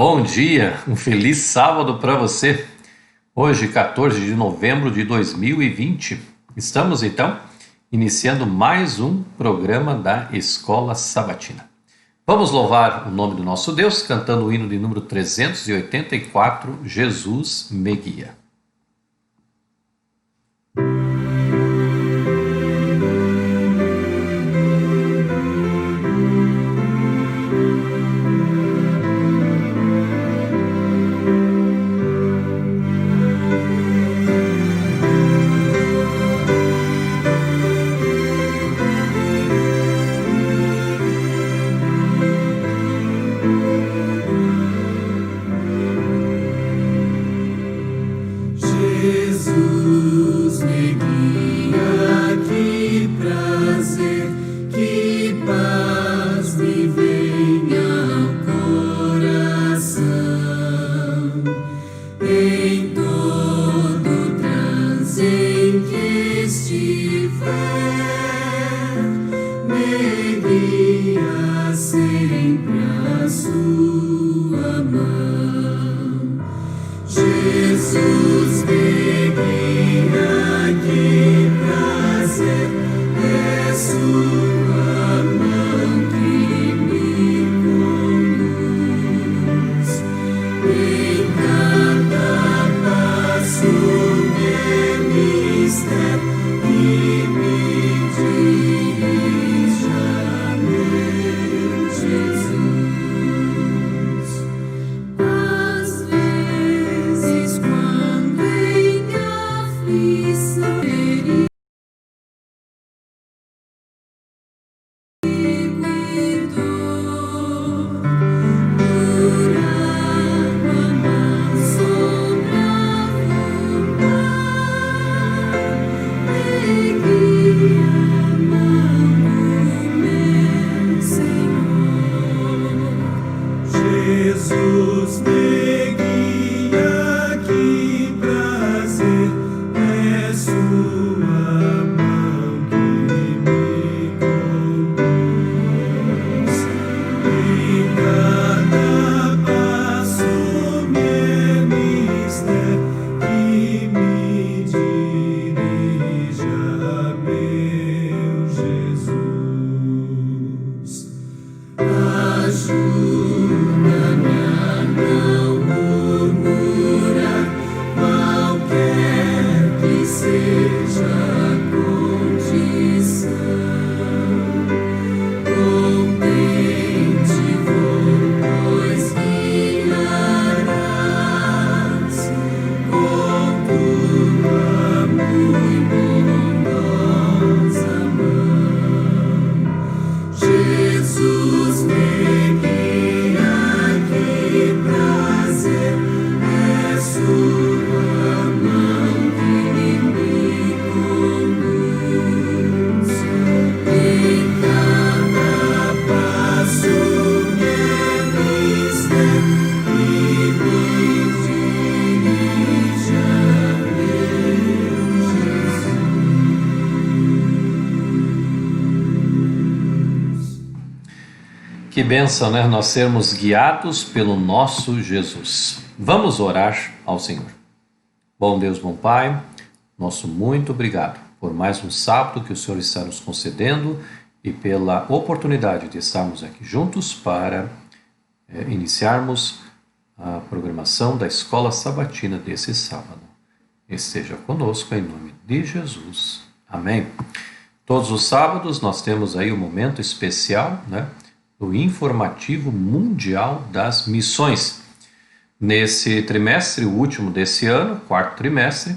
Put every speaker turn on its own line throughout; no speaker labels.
Bom dia, um feliz sábado para você. Hoje, 14 de novembro de 2020, estamos então iniciando mais um programa da Escola Sabatina. Vamos louvar o nome do nosso Deus cantando o hino de número 384, Jesus me guia.
Jesus me guia, que prazer, que paz me venha ao coração. Em todo transe em que estiver, me guia sempre a sua mão. Jesus me guia, que prazer, é sua mão que me conduz. Em cada passo me mistério e me dirija, meu Jesus. Às vezes, quando em aflição perigo e dor, durante a sombra vulgar, me guia a mão do meu Senhor. Jesus me guia, que prazer, é sua mão que me conduz. Em cada passo me mistério e me dirija, meu Jesus. Ajuda-me a não murmurar, qualquer que seja a condição. Contente vou, pois guiarás com tua muito bondosa mão. Jesus me guia, que prazer, é sua mão que me conduz. Em cada passo me mistério e me dirija, meu Jesus.
Que bênção, né? Nós sermos guiados pelo nosso Jesus. Vamos orar ao Senhor. Bom Deus, bom Pai, nosso muito obrigado por mais um sábado que o Senhor está nos concedendo e pela oportunidade de estarmos aqui juntos para iniciarmos a programação da Escola Sabatina desse sábado. Esteja conosco em nome de Jesus. Amém. Todos os sábados nós temos aí um momento especial, né, do Informativo Mundial das Missões. Nesse trimestre, o último desse ano, quarto trimestre,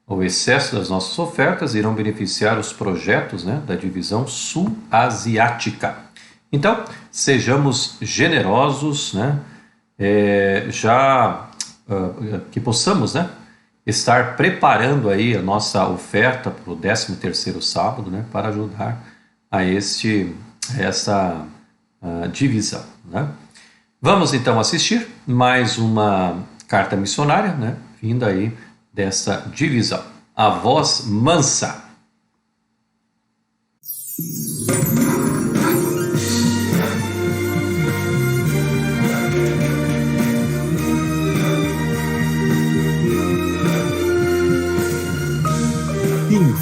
o excesso das nossas ofertas irão beneficiar os projetos, né, da divisão sul-asiática. Então, sejamos generosos, né, que possamos, né, estar preparando aí a nossa oferta para o 13º sábado, né, para ajudar a essa divisão, né? Vamos então assistir mais uma carta missionária, né, vinda aí dessa divisão. A voz mansa.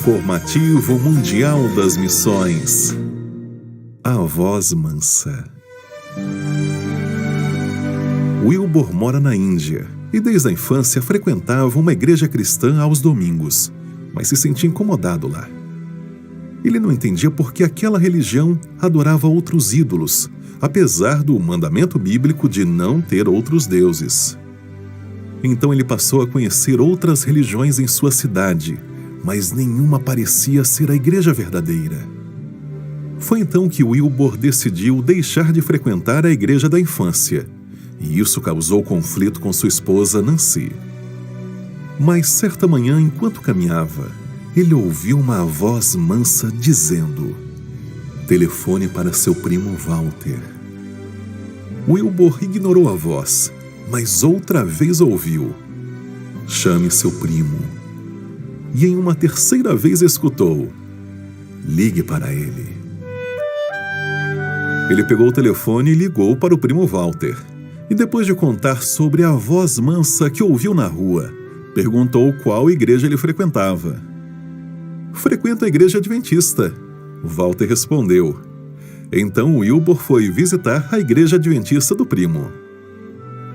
Informativo Mundial das Missões. A Voz Mansa. Wilbur mora na Índia e desde a infância frequentava uma igreja cristã aos domingos, mas se sentia incomodado lá. Ele não entendia por que aquela religião adorava outros ídolos, apesar do mandamento bíblico de não ter outros deuses. Então ele passou a conhecer outras religiões em sua cidade, mas nenhuma parecia ser a igreja verdadeira. Foi então que Wilbur decidiu deixar de frequentar a igreja da infância, e isso causou conflito com sua esposa Nancy. Mas certa manhã, enquanto caminhava, ele ouviu uma voz mansa dizendo: "Telefone para seu primo Walter." Wilbur ignorou a voz, mas outra vez ouviu: "Chame seu primo." E em uma terceira vez escutou: "Ligue para ele." Ele pegou o telefone e ligou para o primo Walter. E depois de contar sobre a voz mansa que ouviu na rua, perguntou qual igreja ele frequentava. "Frequento a igreja adventista," Walter respondeu. Então Wilbur foi visitar a igreja adventista do primo.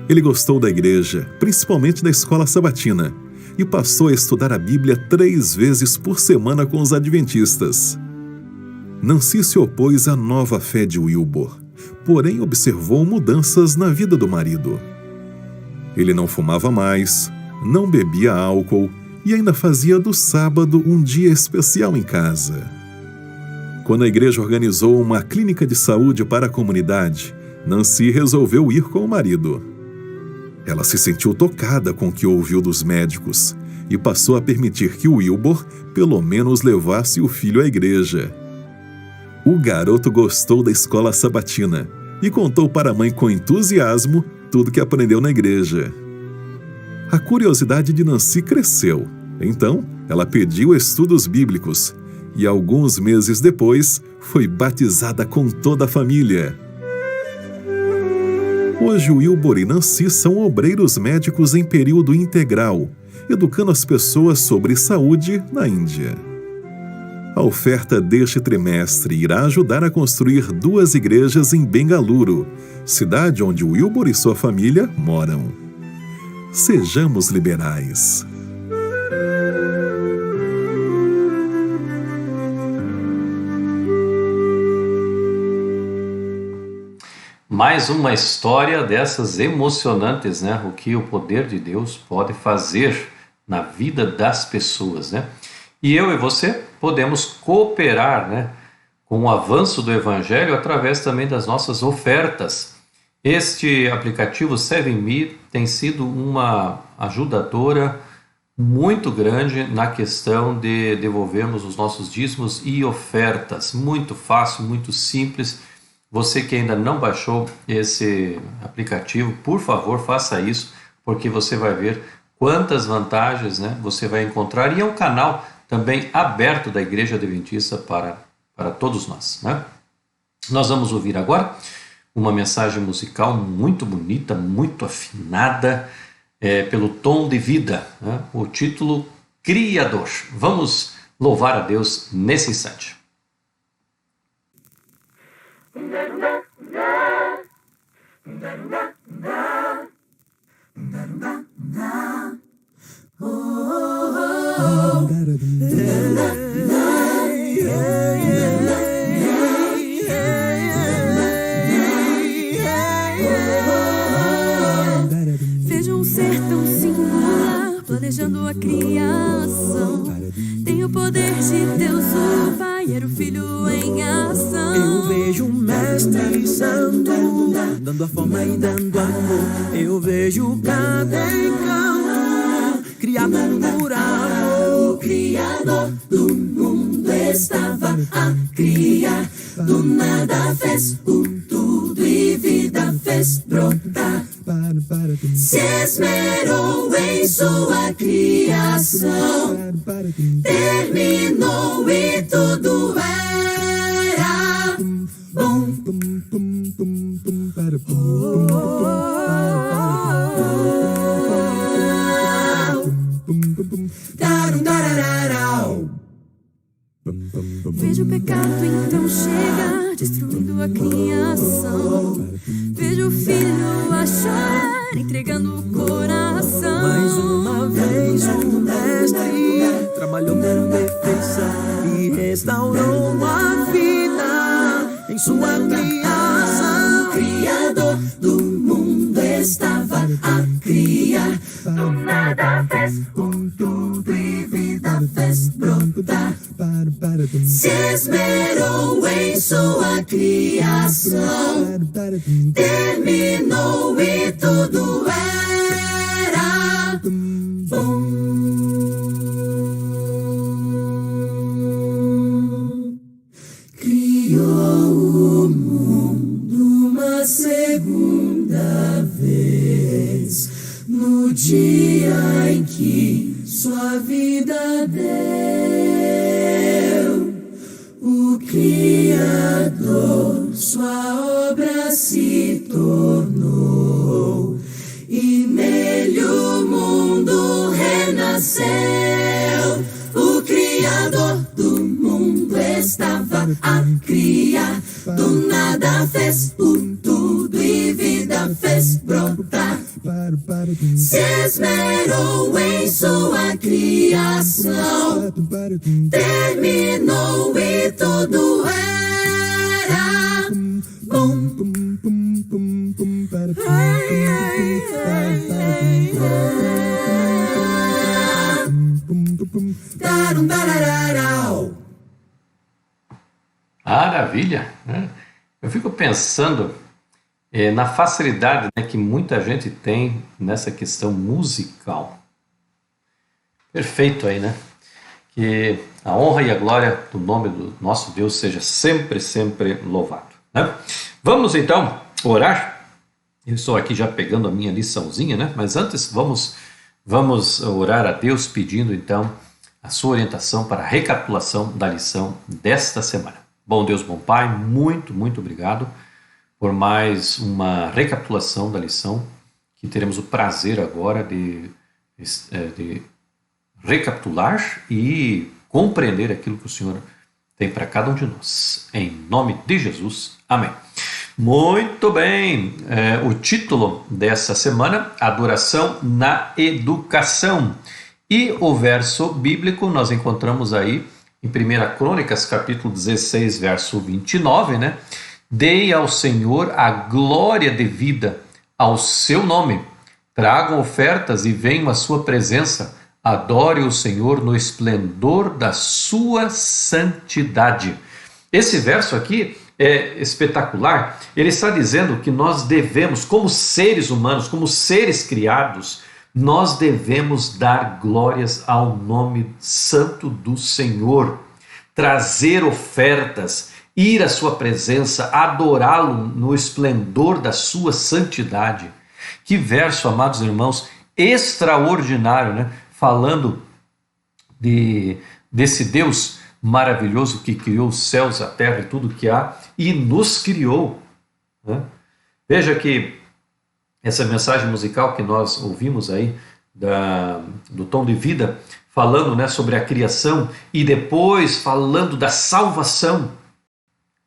Ele gostou da igreja, principalmente da escola sabatina, e passou a estudar a Bíblia 3 vezes por semana com os adventistas. Nancy se opôs à nova fé de Wilbur, porém observou mudanças na vida do marido. Ele não fumava mais, não bebia álcool e ainda fazia do sábado um dia especial em casa. Quando a igreja organizou uma clínica de saúde para a comunidade, Nancy resolveu ir com o marido. Ela se sentiu tocada com o que ouviu dos médicos e passou a permitir que Wilbur pelo menos levasse o filho à igreja. O garoto gostou da escola sabatina e contou para a mãe com entusiasmo tudo que aprendeu na igreja. A curiosidade de Nancy cresceu. Então, ela pediu estudos bíblicos e, alguns meses depois, foi batizada com toda a família. Hoje, Wilbur e Nancy são obreiros médicos em período integral, educando as pessoas sobre saúde na Índia. A oferta deste trimestre irá ajudar a construir 2 igrejas em Bengaluru, cidade onde Wilbur e sua família moram. Sejamos liberais.
Mais uma história dessas emocionantes, né? O que o poder de Deus pode fazer na vida das pessoas, né? E eu e você podemos cooperar, né, com o avanço do Evangelho através também das nossas ofertas. Este aplicativo SevenMe tem sido uma ajudadora muito grande na questão de devolvermos os nossos dízimos e ofertas. Muito fácil, muito simples. Você que ainda não baixou esse aplicativo, por favor, faça isso, porque você vai ver quantas vantagens, né, você vai encontrar. E é um canal também aberto da Igreja Adventista para todos nós, né? Nós vamos ouvir agora uma mensagem musical muito bonita, muito afinada, pelo Tom de Vida, né? O título Criador. Vamos louvar a Deus nesse instante.
Vejo um ser tão singular, planejando a criação. Tem o poder de Deus, o Pai, era o Filho em ação.
Eu vejo o Mestre Santo, dando a forma e dando amor. Eu vejo cada encanto, criado por amor. O Criador do mundo estava a criar. Do nada fez o tudo e vida fez brotar. Se esmerou em sua criação, terminou e tudo era bom.
Então chega destruindo a criação. Vejo o filho a chorar, entregando o coração.
Mais uma vez o mestre trabalhou com perfeição e restaurou a vida em sua criação. O Criador do mundo estava a criar, do nada fez tudo e vida fez brotar. Se esmerou em sua criação, terminou e tudo era bom. Criou o mundo uma segunda vez, no dia em que sua vida deu. O Criador sua obra se tornou, e nele o mundo renasceu. O Criador do mundo estava a criar, do nada fez tudo e vida fez brotar. Se esmerou em sua criação, terminou e tudo era bom.
Maravilha, né? Eu fico pensando na facilidade, né, que muita gente tem nessa questão musical. Perfeito aí, né? Que a honra e a glória do nome do nosso Deus seja sempre, sempre louvado, né? Vamos então orar. Eu estou aqui já pegando a minha liçãozinha, né? Mas antes vamos orar a Deus pedindo então a sua orientação para a recapitulação da lição desta semana. Bom Deus, bom Pai, muito, muito obrigado por mais uma recapitulação da lição, que teremos o prazer agora de recapitular e compreender aquilo que o Senhor tem para cada um de nós. Em nome de Jesus, amém. Muito bem, o título dessa semana, Adoração na Educação. E o verso bíblico nós encontramos aí em 1 Crônicas, capítulo 16, verso 29, né? Dei ao Senhor a glória devida ao seu nome. Tragam ofertas e venham à sua presença. Adore o Senhor no esplendor da sua santidade. Esse verso aqui é espetacular. Ele está dizendo que nós devemos, como seres humanos, como seres criados, nós devemos dar glórias ao nome santo do Senhor, trazer ofertas, ir à sua presença, adorá-lo no esplendor da sua santidade. Que verso, amados irmãos, extraordinário, né? Falando desse Deus maravilhoso que criou os céus, a terra e tudo que há e nos criou, né? Veja que essa mensagem musical que nós ouvimos aí do Tom de Vida, falando, né, sobre a criação e depois falando da salvação.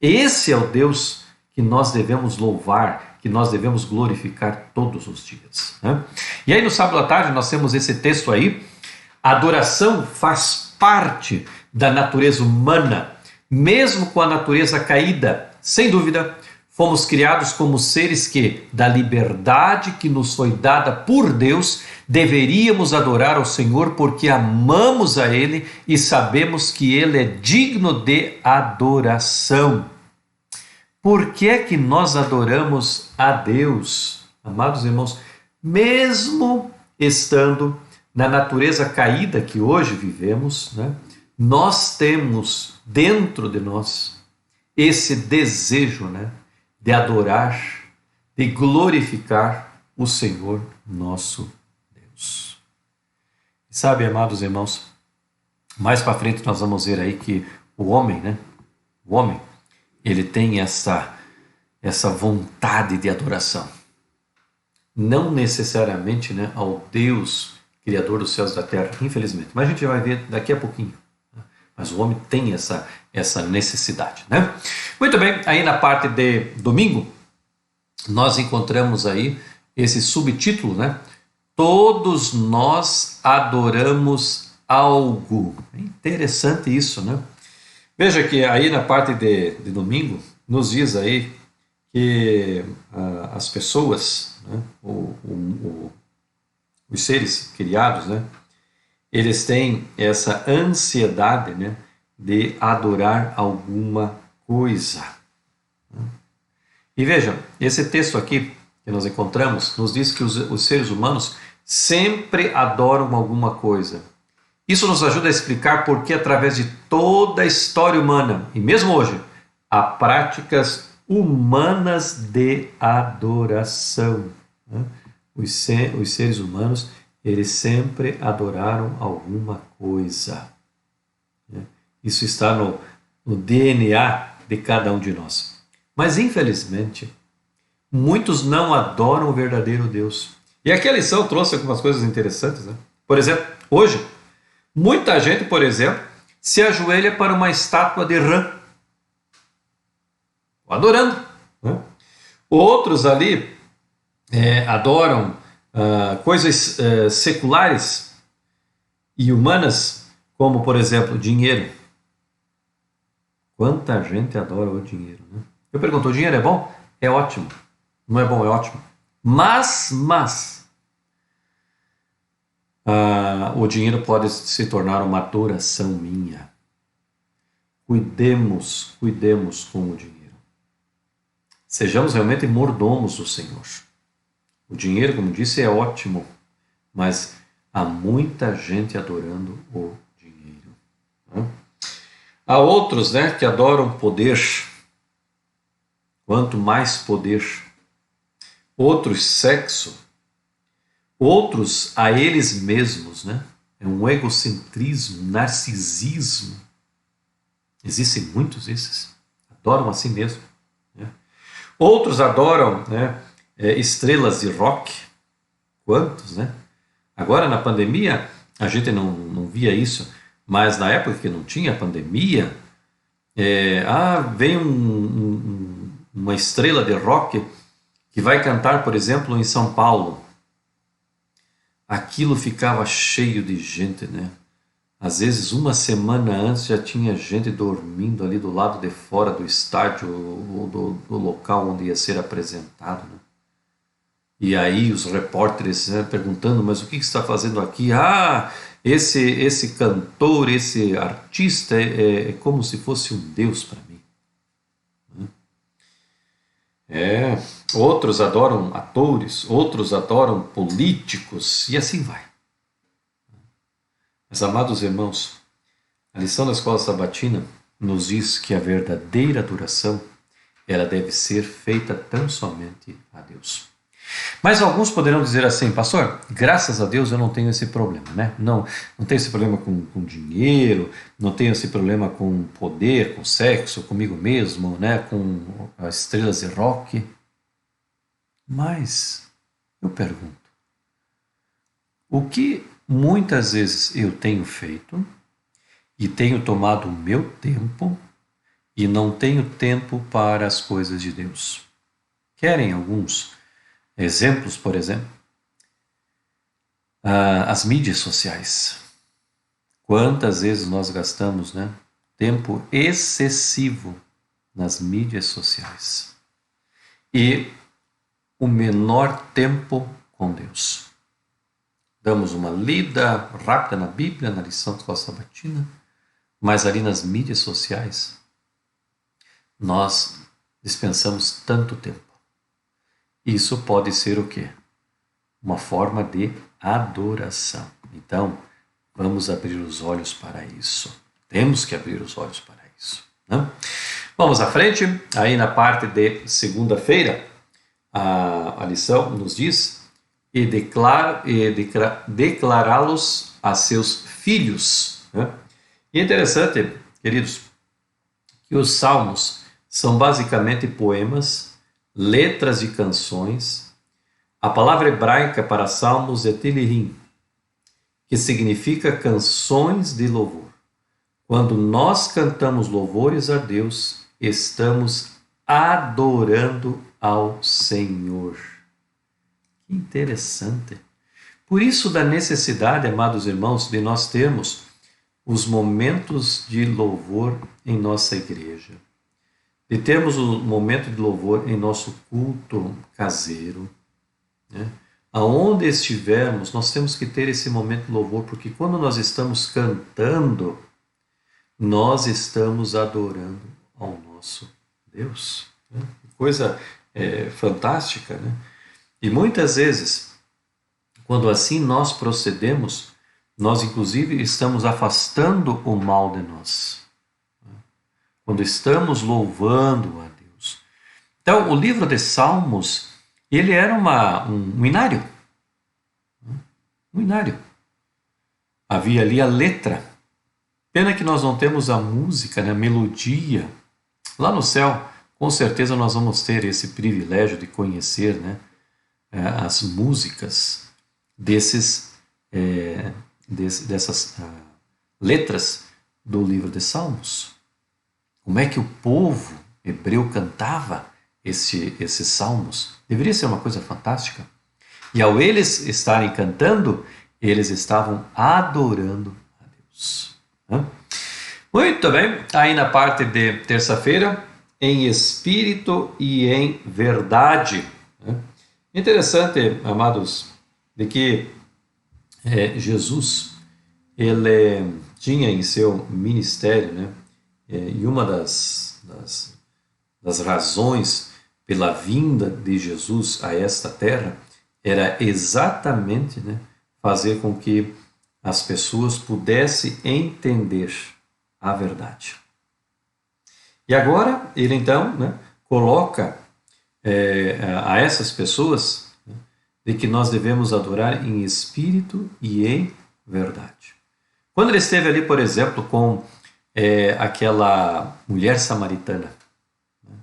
Esse é o Deus que nós devemos louvar, que nós devemos glorificar todos os dias, né? E aí no sábado à tarde nós temos esse texto aí. A adoração faz parte da natureza humana, mesmo com a natureza caída. Sem dúvida, fomos criados como seres que, da liberdade que nos foi dada por Deus, deveríamos adorar ao Senhor porque amamos a Ele e sabemos que Ele é digno de adoração. Por que é que nós adoramos a Deus, amados irmãos? Mesmo estando na natureza caída que hoje vivemos, né, nós temos dentro de nós esse desejo, né, de adorar, de glorificar o Senhor nosso Deus. E sabe, amados irmãos, mais para frente nós vamos ver aí que o homem, né, ele tem essa vontade de adoração. Não necessariamente, né, ao Deus Criador dos céus e da terra, infelizmente. Mas a gente vai ver daqui a pouquinho. Mas o homem tem essa necessidade, né? Muito bem, aí na parte de domingo, nós encontramos aí esse subtítulo, né? Todos nós adoramos algo. É interessante isso, né? Veja que aí na parte de domingo, nos diz aí que as pessoas, né? Os seres criados, né? Eles têm essa ansiedade, né, de adorar alguma coisa. E veja, esse texto aqui que nós encontramos nos diz que os seres humanos sempre adoram alguma coisa. Isso nos ajuda a explicar por que, através de toda a história humana, e mesmo hoje, há práticas humanas de adoração. Os seres humanos, eles sempre adoraram alguma coisa. Isso está no DNA de cada um de nós. Mas, infelizmente, muitos não adoram o verdadeiro Deus. E aqui a lição trouxe algumas coisas interessantes, né? Por exemplo, hoje, muita gente, por exemplo, se ajoelha para uma estátua de rã. Adorando. Né? Outros ali adoram coisas seculares e humanas, como, por exemplo, dinheiro. Quanta gente adora o dinheiro, né? Eu pergunto, o dinheiro é bom? É ótimo. Não é bom, é ótimo. Mas o dinheiro pode se tornar uma adoração minha. Cuidemos com o dinheiro. Sejamos realmente mordomos do Senhor. O dinheiro, como disse, é ótimo, mas há muita gente adorando o dinheiro. Né? Há outros, né, que adoram poder. Quanto mais poder. Outros, sexo. Outros, a eles mesmos, né? É um egocentrismo, narcisismo. Existem muitos desses. Adoram a si mesmo. Né? Outros adoram, né, estrelas de rock. Quantos, né? Agora, na pandemia, a gente não via isso, mas na época que não tinha pandemia, vem uma estrela de rock que vai cantar, por exemplo, em São Paulo. Aquilo ficava cheio de gente, né? Às vezes, uma semana antes, já tinha gente dormindo ali do lado de fora do estádio ou do local onde ia ser apresentado, né? E aí os repórteres, né, perguntando, mas o que você está fazendo aqui? Esse cantor, esse artista é como se fosse um deus para mim. Outros adoram atores, outros adoram políticos, e assim vai. Mas, amados irmãos, a lição da escola sabatina nos diz que a verdadeira adoração, ela deve ser feita tão somente a Deus. Mas alguns poderão dizer assim, pastor, graças a Deus eu não tenho esse problema, né? Não tenho esse problema com dinheiro, não tenho esse problema com poder, com sexo, comigo mesmo, né? Com as estrelas de rock. Mas eu pergunto, o que muitas vezes eu tenho feito e tenho tomado o meu tempo e não tenho tempo para as coisas de Deus? Querem alguns exemplos? Por exemplo, as mídias sociais. Quantas vezes nós gastamos, né, tempo excessivo nas mídias sociais e o menor tempo com Deus. Damos uma lida rápida na Bíblia, na lição da escola sabatina, mas ali nas mídias sociais nós dispensamos tanto tempo. Isso pode ser o quê? Uma forma de adoração. Então, vamos abrir os olhos para isso. Temos que abrir os olhos para isso. Né? Vamos à frente. Aí na parte de segunda-feira, a lição nos diz e declará-los a seus filhos. Né? E é interessante, queridos, que os salmos são basicamente poemas, letras de canções. A palavra hebraica para salmos é Tehillim, que significa canções de louvor. Quando nós cantamos louvores a Deus, estamos adorando ao Senhor. Que interessante. Por isso da necessidade, amados irmãos, de nós termos os momentos de louvor em nossa igreja. De termos o momento de louvor em nosso culto caseiro, né? Aonde estivermos, nós temos que ter esse momento de louvor, porque quando nós estamos cantando, nós estamos adorando ao nosso Deus. Né? Coisa fantástica, né? E muitas vezes, quando assim nós procedemos, nós inclusive estamos afastando o mal de nós. Quando estamos louvando a Deus. Então, o livro de Salmos, ele era um inário. Um inário. Havia ali a letra. Pena que nós não temos a música, né, a melodia. Lá no céu, com certeza nós vamos ter esse privilégio de conhecer, né, as músicas dessas letras do livro de Salmos. Como é que o povo hebreu cantava esses salmos? Deveria ser uma coisa fantástica. E ao eles estarem cantando, eles estavam adorando a Deus. Muito bem, aí na parte de terça-feira, em espírito e em verdade. Interessante, amados, de que Jesus, ele tinha em seu ministério, né, e uma das razões pela vinda de Jesus a esta terra era exatamente, né, fazer com que as pessoas pudessem entender a verdade. E agora ele então, né, coloca a essas pessoas, né, de que nós devemos adorar em espírito e em verdade. Quando ele esteve ali, por exemplo, com aquela mulher samaritana, né,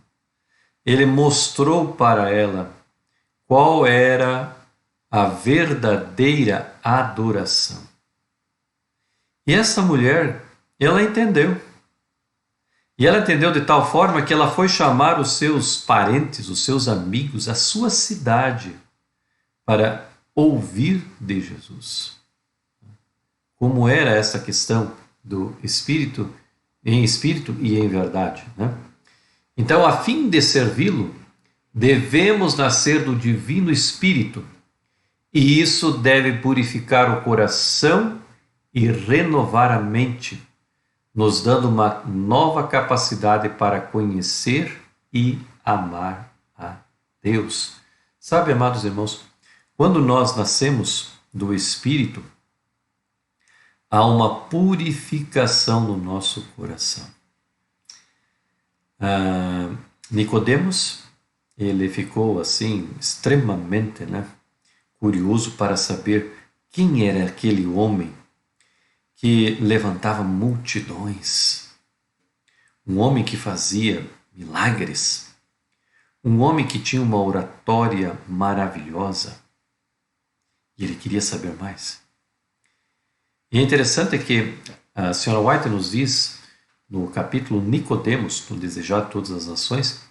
ele mostrou para ela qual era a verdadeira adoração. E essa mulher, ela entendeu. E ela entendeu de tal forma que ela foi chamar os seus parentes, os seus amigos, a sua cidade, para ouvir de Jesus. Como era essa questão do espírito e em verdade, né? Então, a fim de servi-lo, devemos nascer do divino Espírito, e isso deve purificar o coração e renovar a mente, nos dando uma nova capacidade para conhecer e amar a Deus. Sabe, amados irmãos, quando nós nascemos do Espírito, há uma purificação no nosso coração. Nicodemos, ele ficou assim extremamente, né, curioso para saber quem era aquele homem que levantava multidões, um homem que fazia milagres, um homem que tinha uma oratória maravilhosa, e ele queria saber mais. E é interessante que a senhora White nos diz, no capítulo Nicodemos, no Desejar de Todas as Nações,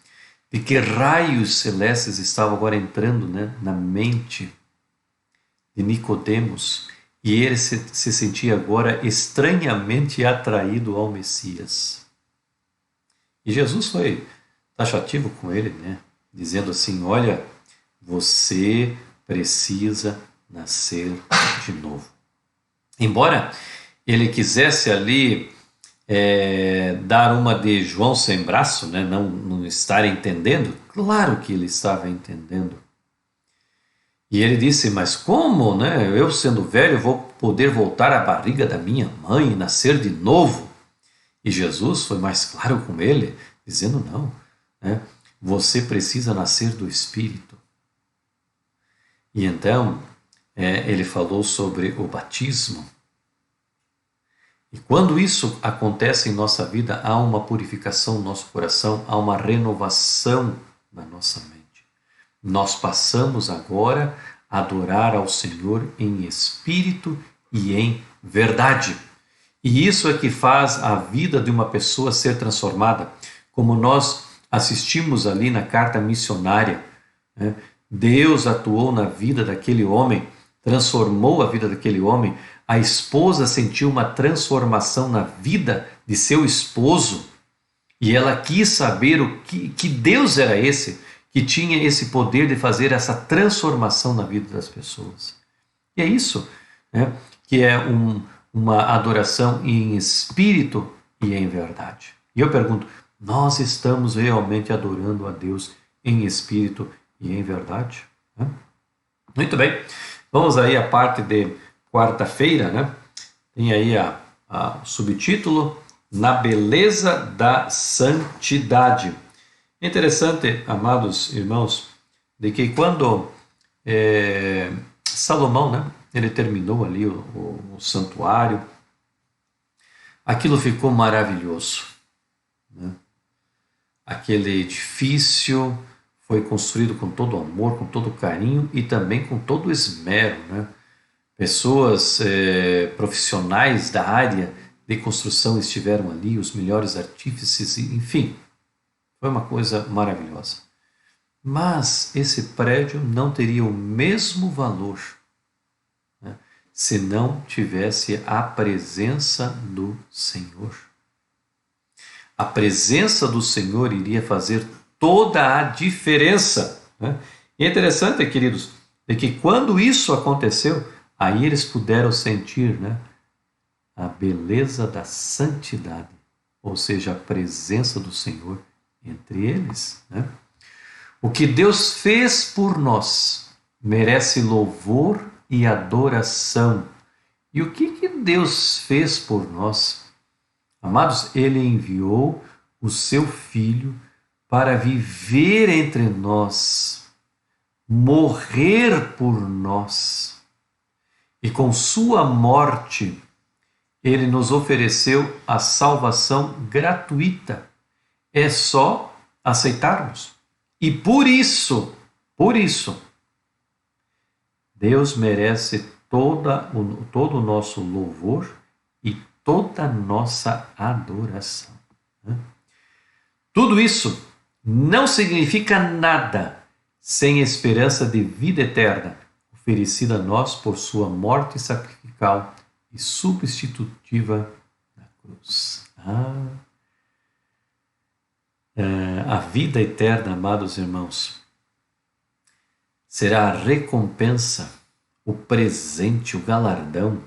de que raios celestes estavam agora entrando, né, na mente de Nicodemos, e ele se sentia agora estranhamente atraído ao Messias. E Jesus foi taxativo com ele, né, dizendo assim: olha, você precisa nascer de novo. Embora ele quisesse ali dar uma de João sem braço, né, não estar entendendo, claro que ele estava entendendo. E ele disse: mas como, né, eu sendo velho vou poder voltar à barriga da minha mãe e nascer de novo? E Jesus foi mais claro com ele, dizendo: não, né, você precisa nascer do Espírito. E então ele falou sobre o batismo. E quando isso acontece em nossa vida, há uma purificação no nosso coração, há uma renovação na nossa mente. Nós passamos agora a adorar ao Senhor em espírito e em verdade. E isso é que faz a vida de uma pessoa ser transformada, como nós assistimos ali na carta missionária, né? Deus atuou na vida daquele homem, transformou a vida daquele homem, a esposa sentiu uma transformação na vida de seu esposo, e ela quis saber que Deus era esse, que tinha esse poder de fazer essa transformação na vida das pessoas. E é isso, né, que é uma adoração em espírito e em verdade. E eu pergunto, nós estamos realmente adorando a Deus em espírito e em verdade? Muito bem, vamos aí à parte de quarta-feira, né? Tem aí o subtítulo, Na Beleza da Santidade. É interessante, amados irmãos, de que quando Salomão, né, ele terminou ali o santuário, aquilo ficou maravilhoso, né? Aquele edifício foi construído com todo amor, com todo carinho e também com todo esmero, né? Pessoas profissionais da área de construção estiveram ali, os melhores artífices, enfim, foi uma coisa maravilhosa. Mas esse prédio não teria o mesmo valor, né, se não tivesse a presença do Senhor. A presença do Senhor iria fazer toda a diferença, né? E é interessante, queridos, de que quando isso aconteceu, aí eles puderam sentir, né, a beleza da santidade, ou seja, a presença do Senhor entre eles, né? O que Deus fez por nós merece louvor e adoração. E o que Deus fez por nós? Amados, Ele enviou o seu Filho para viver entre nós, morrer por nós. E com sua morte, Ele nos ofereceu a salvação gratuita. É só aceitarmos. E por isso, Deus merece todo o nosso louvor e toda a nossa adoração. Tudo isso não significa nada sem esperança de vida eterna, oferecida a nós por sua morte sacrificial e substitutiva na cruz. A vida eterna, amados irmãos, será a recompensa, o presente, o galardão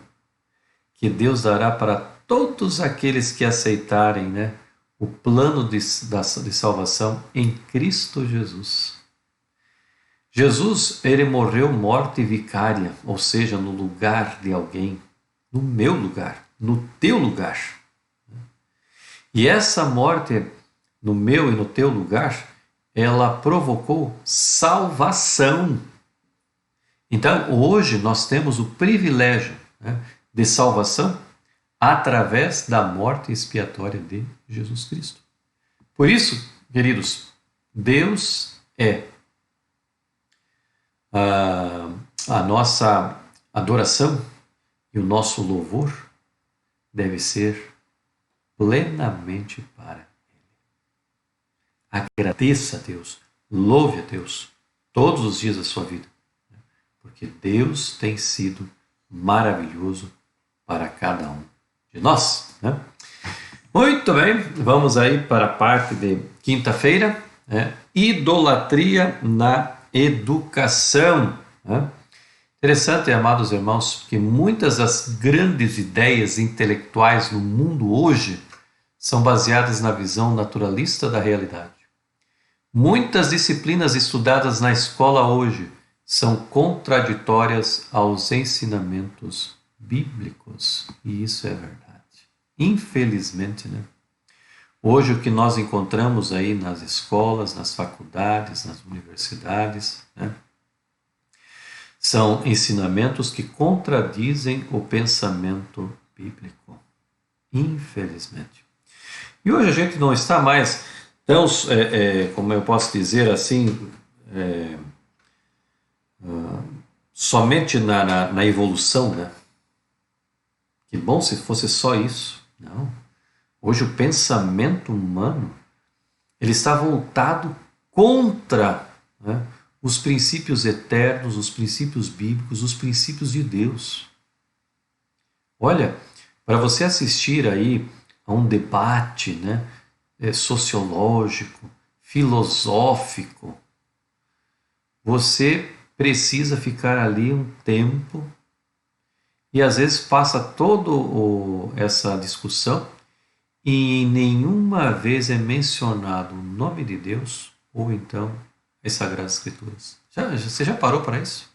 que Deus dará para todos aqueles que aceitarem, né, o plano de salvação em Cristo Jesus. Jesus, ele morreu morte vicária, ou seja, no lugar de alguém, no meu lugar, no teu lugar. E essa morte no meu e no teu lugar, ela provocou salvação. Então, hoje nós temos o privilégio, né, de salvação através da morte expiatória de Jesus Cristo. Por isso, queridos, Deus é a nossa adoração e o nosso louvor deve ser plenamente para Ele. Agradeça a Deus, louve a Deus todos os dias da sua vida, porque Deus tem sido maravilhoso para cada um de nós, né? Muito bem, vamos aí para a parte de quinta-feira, né? Idolatria na educação, né? Interessante, amados irmãos, que muitas das grandes ideias intelectuais no mundo hoje são baseadas na visão naturalista da realidade. Muitas disciplinas estudadas na escola hoje são contraditórias aos ensinamentos bíblicos, e isso é verdade. Infelizmente, né? Hoje o que nós encontramos aí nas escolas, nas faculdades, nas universidades, né, são ensinamentos que contradizem o pensamento bíblico. Infelizmente. E hoje a gente não está mais tão, como eu posso dizer assim, somente na evolução, né? Que bom se fosse só isso. Não. Hoje o pensamento humano ele está voltado contra, né, os princípios eternos, os princípios bíblicos, os princípios de Deus. Olha, para você assistir aí a um debate, né, sociológico, filosófico, você precisa ficar ali um tempo e às vezes passa toda essa discussão e nenhuma vez é mencionado o nome de Deus ou então as Sagradas Escrituras. Você já parou para isso?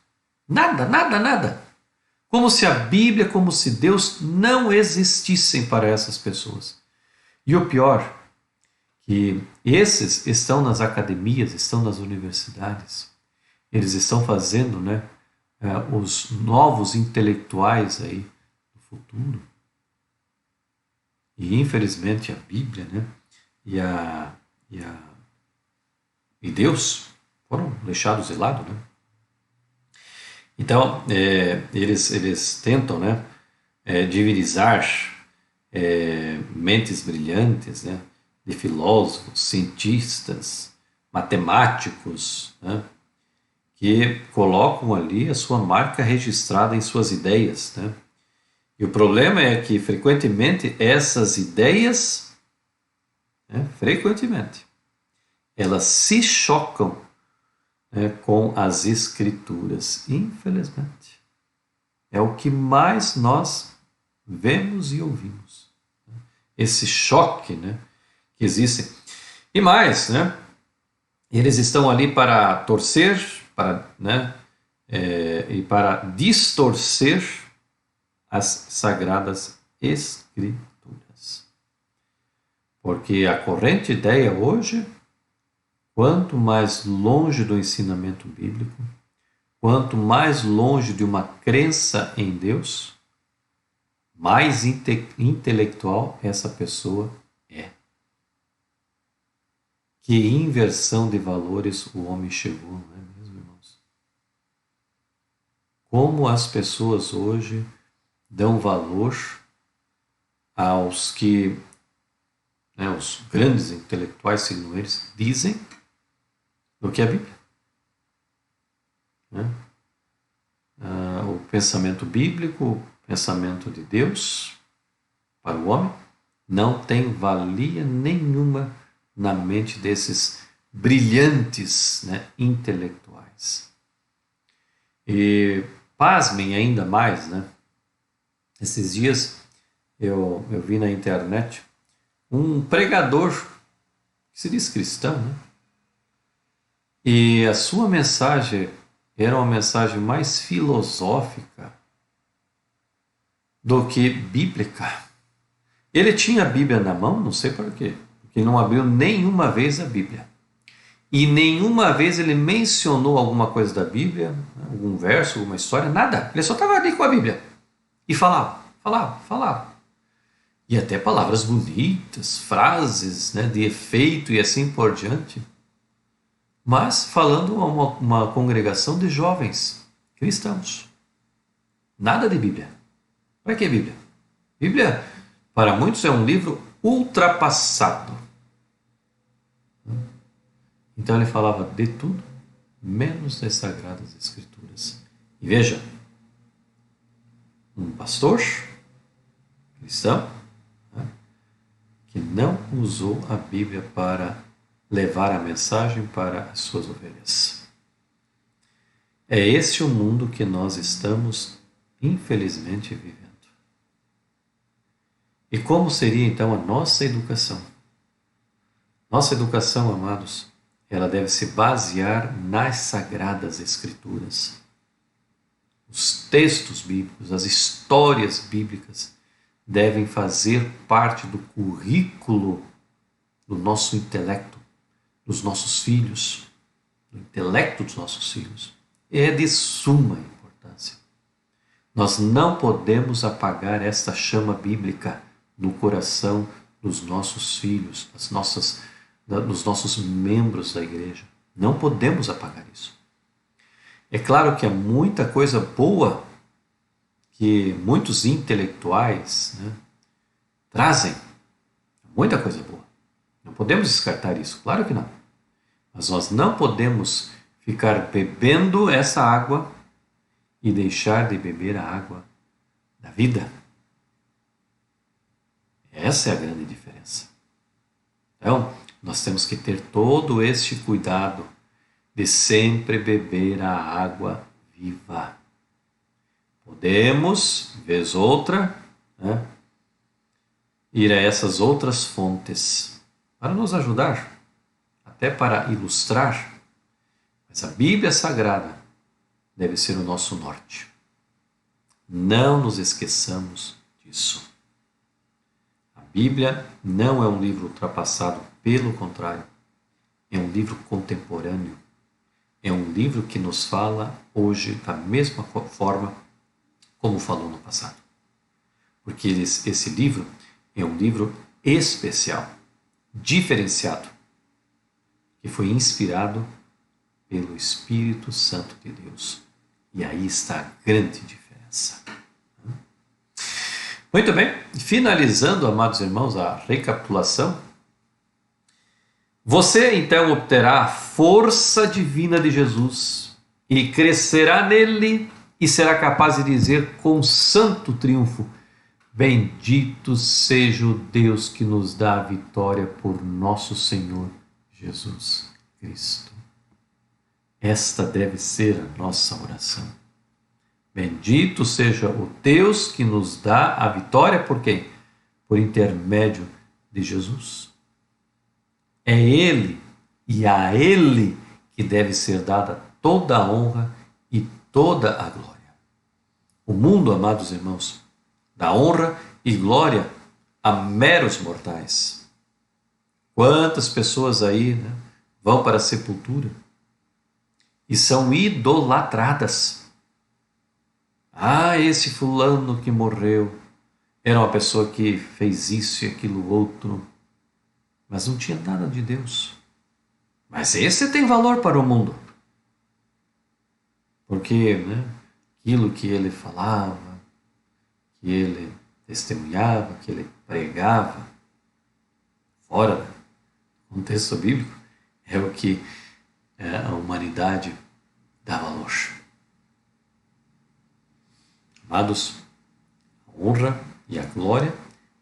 Nada, nada, nada. Como se a Bíblia, como se Deus não existissem para essas pessoas. E o pior, que esses estão nas academias, estão nas universidades, eles estão fazendo, né, os novos intelectuais aí do futuro. E infelizmente a Bíblia, né, e Deus foram deixados de lado, né? Então eles tentam, né, divinizar mentes brilhantes, né, de filósofos, cientistas, matemáticos, né, que colocam ali a sua marca registrada em suas ideias, né? E o problema é que frequentemente essas ideias, né, elas se chocam, né, com as Escrituras, infelizmente. É o que mais nós vemos e ouvimos. Esse choque, né, que existe. E mais, né, eles estão ali para torcer, né, e para distorcer as Sagradas Escrituras. Porque a corrente ideia hoje, quanto mais longe do ensinamento bíblico, quanto mais longe de uma crença em Deus, mais intelectual essa pessoa é. Que inversão de valores o homem chegou, não é mesmo, irmãos? Como as pessoas hoje dão valor aos que, né, os grandes intelectuais, segundo eles, dizem do que a Bíblia. Né? O pensamento bíblico, o pensamento de Deus para o homem, não tem valia nenhuma na mente desses brilhantes, né, intelectuais. E pasmem ainda mais, né? Esses dias eu vi na internet um pregador que se diz cristão, né? E a sua mensagem era uma mensagem mais filosófica do que bíblica. Ele tinha a Bíblia na mão, não sei por quê, porque não abriu nenhuma vez a Bíblia. E nenhuma vez ele mencionou alguma coisa da Bíblia, algum verso, alguma história, nada. Ele só estava ali com a Bíblia. E falava. E até palavras bonitas, frases, né, de efeito e assim por diante. Mas falando a uma congregação de jovens cristãos. Nada de Bíblia. Para que Bíblia? Bíblia, para muitos, é um livro ultrapassado. Então ele falava de tudo, menos das Sagradas Escrituras. E veja, um pastor cristão, né, que não usou a Bíblia para levar a mensagem para as suas ovelhas. É esse o mundo que nós estamos, infelizmente, vivendo. E como seria então a nossa educação? Nossa educação, amados, ela deve se basear nas Sagradas Escrituras. Os textos bíblicos, as histórias bíblicas devem fazer parte do currículo do nosso intelecto, dos nossos filhos, do intelecto dos nossos filhos. É de suma importância. Nós não podemos apagar esta chama bíblica no coração dos nossos filhos, dos nossos membros da igreja. Não podemos apagar isso. É claro que há muita coisa boa que muitos intelectuais, né, trazem muita coisa boa. Não podemos descartar isso, claro que não. Mas nós não podemos ficar bebendo essa água e deixar de beber a água da vida. Essa é a grande diferença. Então, nós temos que ter todo este cuidado de sempre beber a água viva. Podemos, vez outra, né, ir a essas outras fontes para nos ajudar, até para ilustrar. Mas a Bíblia Sagrada deve ser o nosso norte. Não nos esqueçamos disso. A Bíblia não é um livro ultrapassado, pelo contrário, é um livro contemporâneo. É um livro que nos fala hoje da mesma forma como falou no passado. Porque esse livro é um livro especial, diferenciado, que foi inspirado pelo Espírito Santo de Deus. E aí está a grande diferença. Muito bem, finalizando, amados irmãos, a recapitulação. Você então obterá a força divina de Jesus e crescerá nele e será capaz de dizer com santo triunfo: bendito seja o Deus que nos dá a vitória por nosso Senhor Jesus Cristo. Esta deve ser a nossa oração. Bendito seja o Deus que nos dá a vitória por quem? Por intermédio de Jesus. É Ele e a Ele que deve ser dada toda a honra e toda a glória. O mundo, amados irmãos, dá honra e glória a meros mortais. Quantas pessoas aí, né, vão para a sepultura e são idolatradas. Ah, esse fulano que morreu era uma pessoa que fez isso e aquilo outro, mas não tinha nada de Deus. Mas esse tem valor para o mundo. Porque, né, aquilo que ele falava, que ele testemunhava, que ele pregava, fora do contexto bíblico, é o que a humanidade dá valor. Amados, a honra e a glória,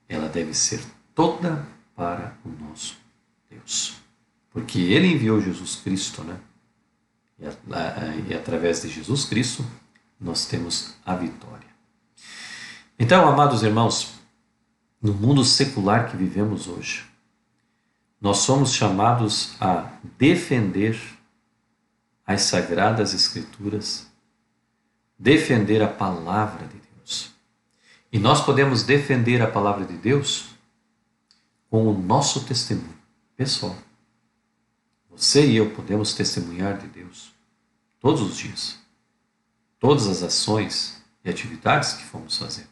ela deve ser toda para o nosso Deus. Porque Ele enviou Jesus Cristo, né? E através de Jesus Cristo, nós temos a vitória. Então, amados irmãos, no mundo secular que vivemos hoje, nós somos chamados a defender as Sagradas Escrituras, defender a Palavra de Deus. E nós podemos defender a Palavra de Deus com o nosso testemunho pessoal. Você e eu podemos testemunhar de Deus todos os dias, todas as ações e atividades que fomos fazer.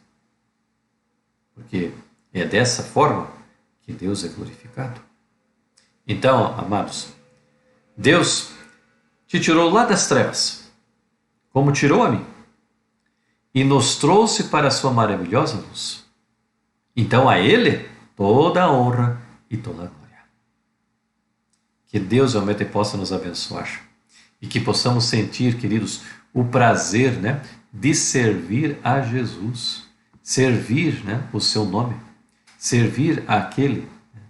Porque é dessa forma que Deus é glorificado. Então, amados, Deus te tirou lá das trevas, como tirou a mim, e nos trouxe para a sua maravilhosa luz. Então a Ele toda a honra e toda a glória. Que Deus realmente possa nos abençoar e que possamos sentir, queridos, o prazer, né, de servir a Jesus, servir, né, o seu nome, servir aquele, né,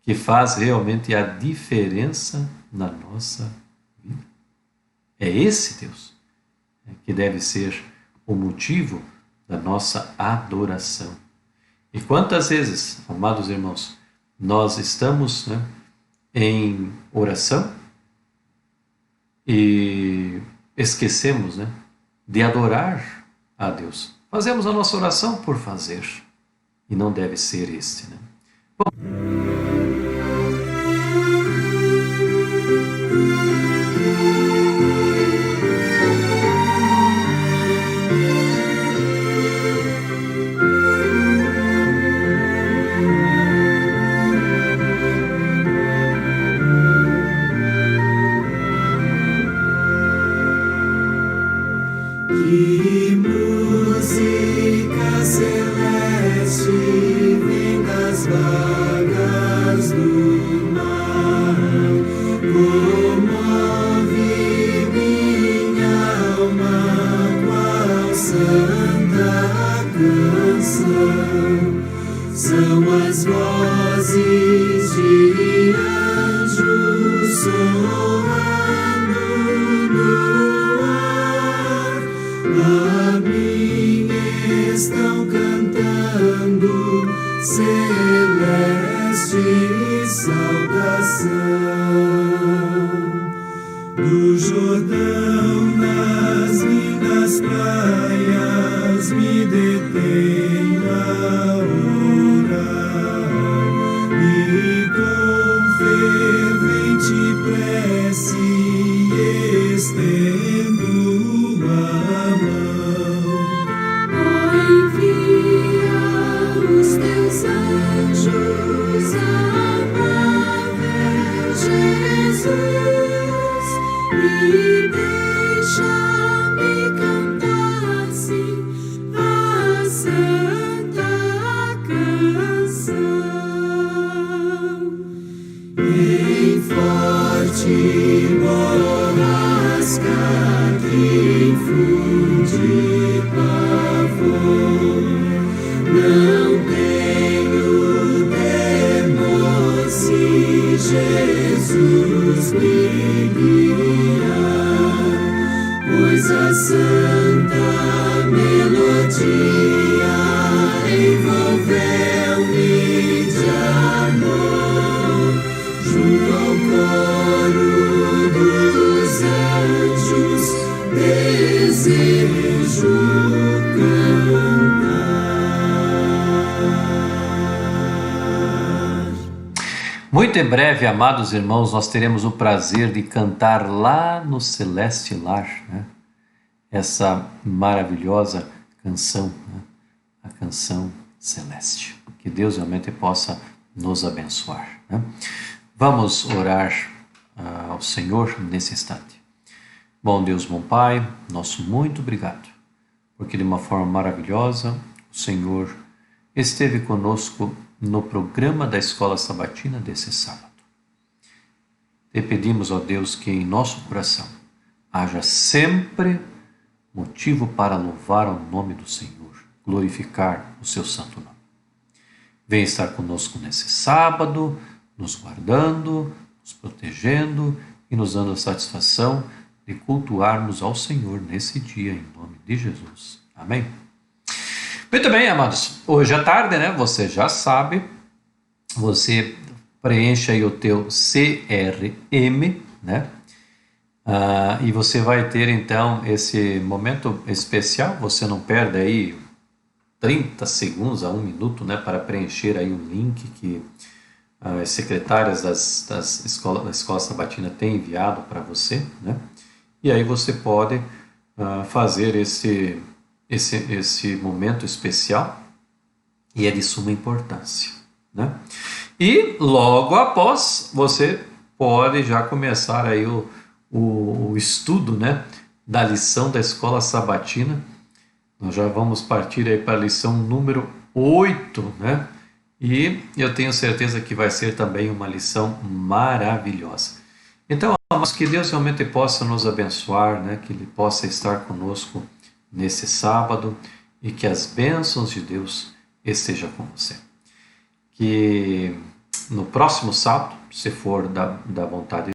que faz realmente a diferença na nossa vida. É esse Deus, né, que deve ser o motivo da nossa adoração. E quantas vezes, amados irmãos, nós estamos, né, em oração e esquecemos, né, de adorar a Deus. Fazemos a nossa oração por fazer e não deve ser este, né?
Que música do Jordão, nas lindas praias, me detenho a orar e com fervente prece estendo a mão.
Envia os teus anjos, amável Jesus, e deixa-me cantar assim a santa canção.
Em forte borrasca que infunde pavor, não tenho temor se Jesus me guiar, pois a santa melodia envolveu-me de amor, junto ao coro dos anjos desejo cantar.
Muito em breve, amados irmãos, nós teremos o prazer de cantar lá no Celeste Lar, né? Essa maravilhosa canção, né? A canção celeste. Que Deus realmente possa nos abençoar, né? Vamos orar ao Senhor nesse instante. Bom Deus, bom Pai, nosso muito obrigado, porque de uma forma maravilhosa o Senhor esteve conosco no programa da Escola Sabatina desse sábado. Te pedimos, ó Deus, que em nosso coração haja sempre motivo para louvar o nome do Senhor, glorificar o seu santo nome. Venha estar conosco nesse sábado, nos guardando, nos protegendo e nos dando a satisfação de cultuarmos ao Senhor nesse dia, em nome de Jesus. Amém? Muito bem, amados. Hoje à tarde, né? Você já sabe, você preenche aí o teu CRM, né? E você vai ter então esse momento especial. Você não perde aí 30 segundos a 1 minuto, né? Para preencher aí o link que as secretárias da Escola Sabatina têm enviado para você, né? E aí você pode fazer esse momento especial, e é de suma importância, né? E logo após você pode já começar aí o estudo, né, da lição da Escola Sabatina. Nós já vamos partir aí para a lição número 8, né? E eu tenho certeza que vai ser também uma lição maravilhosa. Então, amados, que Deus realmente possa nos abençoar, né? Que Ele possa estar conosco nesse sábado e que as bênçãos de Deus estejam com você. Que no próximo sábado, se for da vontade